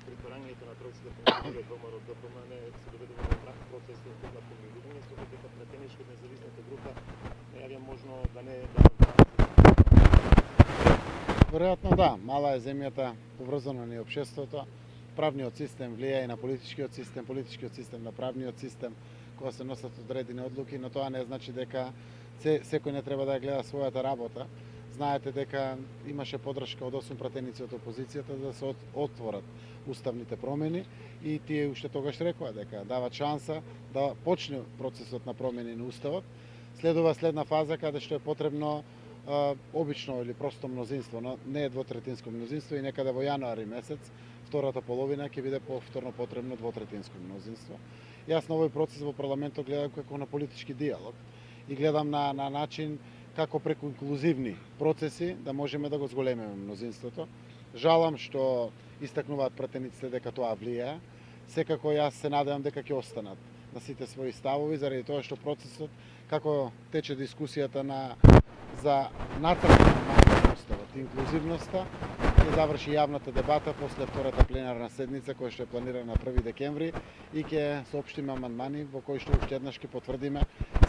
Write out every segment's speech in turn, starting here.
притворањето на тройците помилување ВМРО ДПМН се доведува до прав процес на помилување, со дека претенички од независната група најавија можно да не Веројатно да, мала е земјата, поврзано ни општеството, правниот систем влијае и на политичкиот систем на правниот систем, кога се носат одредени одлуки, но тоа не значи дека секој не треба да гледа својата работа. Знаете дека имаше поддршка од 8 пратеници од опозицијата да се отворат уставните промени и тие уште тогаш рекоа дека дават шанса да почне процесот на промени на уставот. Следува следна фаза каде што е потребно обично или просто мнозинство, но не е двотретинско мнозинство и некаде во јануари месец, втората половина ќе биде повторно потребно двотретинско мнозинство. Јас на овој процес во парламентот гледам како на политички диалог и гледам на начин како преку инклузивни процеси да можеме да го зголемиме мнозинството. Жалам што истакнуваат пратениците дека тоа влијае. Секако јас се надевам дека ќе останат на сите своји ставови заради тоа што процесот како тече дискусијата за нацртање на уставот, инклузивноста, ќе заврши јавната дебата после втората пленарна седница која што е планирана на 1 декември и ќе соопштиме амандмани во кои што уште еднаш ќе потврдиме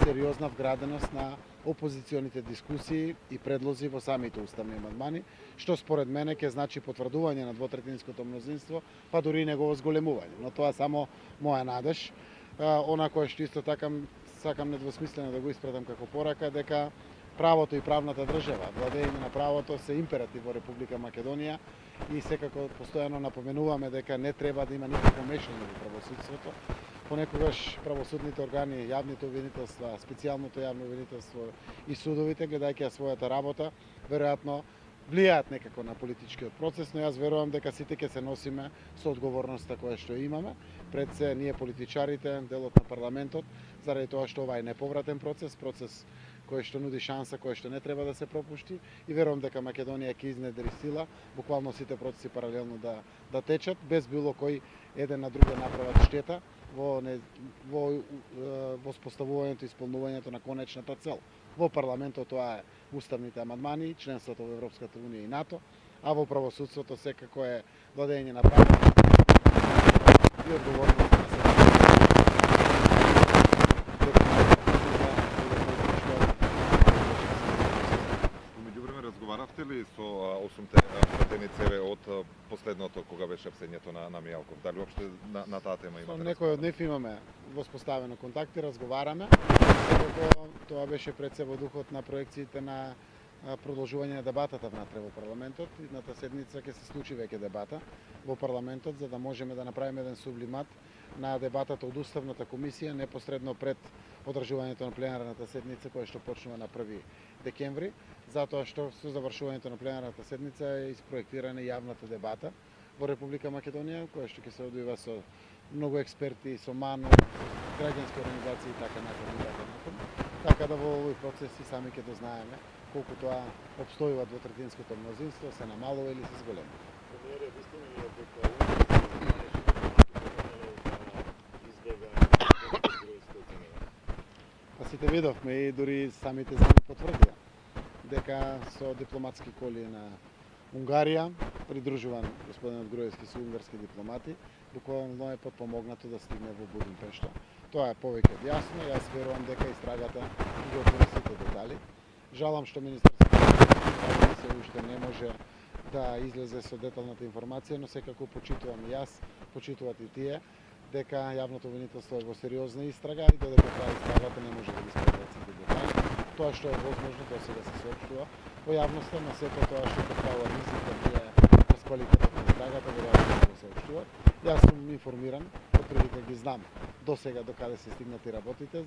сериозна вграденост на опозиционите дискусии и предлози во самите уставни амандмани, што според мене ќе значи потврдување на двотретинското мнозинство, па дури и негово зголемување. Но тоа само моја надеж. Она кое што исто така сакам недвосмислено да го испратам како порака, дека правото и правната држава, владење на правото се императив во Република Македонија и секако постојано напоменуваме дека не треба да има никакво мешање во правосудството. Понекогаш правосудните органи, јавните обвинителства, специјалното јавно обвинителство и судовите, гледајќи својата работа, веројатно влијаат некако на политичкиот процес, но јас верувам дека сите ќе се носиме со одговорноста која што имаме пред се ние политичарите, делот на парламентот, заради тоа што ова е неповратен процес кој што нуди шанса, кој што не треба да се пропушти и верувам дека Македонија ќе изнедри сила, буквално сите процеси паралелно да течат, без било кој еден на друг да направат штета во споставувањето и исполнувањето на конечната цел. Во парламентот тоа е уставните амандмани, членството во Европската унија и НАТО, а во правосудството секако е владење на правото и одговорност на Разговаравте ли со 8-те пратеници од последното кога беше апсењето на Мијалков? Дали уопште на таа тема имате? Со некој од нив имаме воспоставено контакти, разговараме. Тоа беше пред се во духот на проекциите на продолжување на дебатата внатре во парламентот. Идната седница ќе се случи веќе дебата во парламентот за да можеме да направиме еден сублимат на дебатата од Уставната комисија непосредно пред одржувањето на пленарната седница која што почнува на 1 декември, затоа што со завршувањето на пленарната седница е испроектирана јавната дебата во Република Македонија, која што ќе се одвива со многу експерти, со МАНУ, граѓански организации и така натаму. Така да во овој процес и сами ќе дознаеме колку тоа обстојува двотретинското мнозинство, се намалува или се зголемува. Премиерот вистина ли е дека Па сите видовме и дури самите земи потврдија дека со дипломатски коли на Унгарија, придружуван господинот Груевски со унгарски дипломати, буквално е подпомогнато да стигне во Будимпешта. Тоа е повеќе од јасно, јас верувам дека истрагата ги отвори сите детали. Жалам што Министерството се уште не може да излезе со деталната информација, но секако почитувам и јас, почитуват и тие, дека јавното обвинителство е во сериозна истрага и додека трае истрагата не може да ги споделат сите детали. Тоа што е возможно да се соопштува во јавноста, но сето тоа што представува ризик да ние расквалитетот на истрагата веројатно да се соопштува. Јас сум информиран, отприлика ги знам до сега до каде се стигнати работите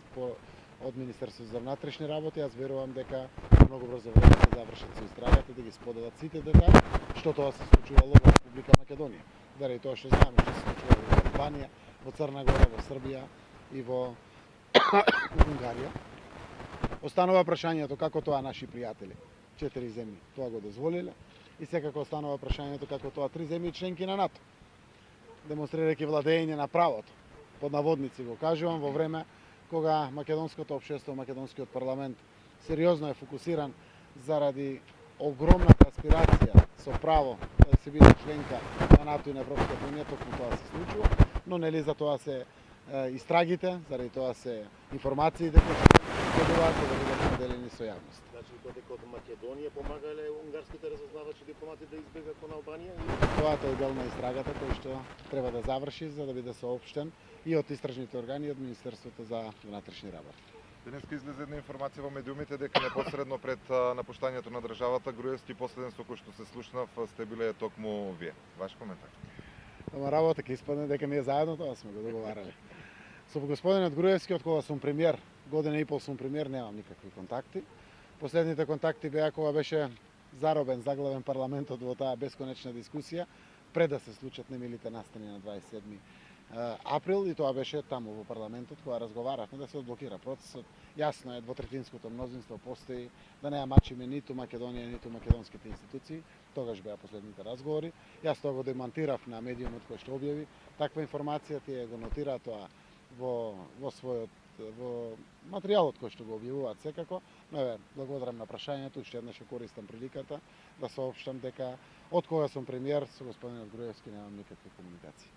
од Министерството за внатрешни работи. Јас верувам дека многу брзо време ќе завршат со истрагата, да ги споделат сите детали што тоа се случувало во Република Македонија. Заради тоа што знаеме што се случувало во Албанија, во Црна Гора, во Србија и во Унгарија. Останува прашањето како тоа наши пријатели, 4 земји, тоа го дозволиле и секако останува прашањето како тоа 3 земји членки на НАТО, демонстрирајќи владење на правото, под наводници го кажувам, во време кога македонското општество, македонскиот парламент сериозно е фокусиран заради огромна аспирација со право да се биде членка на НАТО и на Европската унија, токму тоа се случува, но нели за тоа се истрагите, заради тоа се информациите кои се добиваат да бидат поделени со јавност. Значи, додека од Македонија помагале унгарските разузнавачи дипломати да избегат кон Албанија? Тоа е дел на истрагата кој што треба да заврши за да биде соопштен и од истражните органи и од Министерството за внатрешни работи. Денеска излезе една информација во медиумите дека непосредно пред напуштањето на државата Груевски последен со кој што се слушнав сте биле токму вие. Ваш коментар? Ама работа ќе испадне дека ние заедно тоа сме го договарале. Со господинот Груевски, од кога сум премиер, година и пол сум премиер, немам никакви контакти. Последните контакти беа кога беше заробен, заглавен парламентот во таа бесконечна дискусија, пред да се случат немилите настани на 27 април, и тоа беше таму во парламентот кога разговаравме да се одблокира процесот. Јасно е, двотретинското мнозинство постои, да не ја мачиме ниту Македонија, ниту македонските институции. Тогаш беа последните разговори. Јас тоа го демонтирав на медиумот кој што објави таква информација, тие го нотираат тоа во материјалот кој што го објавуваат секако, но еве, благодарам на прашањето, уште еднаш користам приликата да соопштам дека од кога сум премиер со господинот Груевски немам никакви комуникации.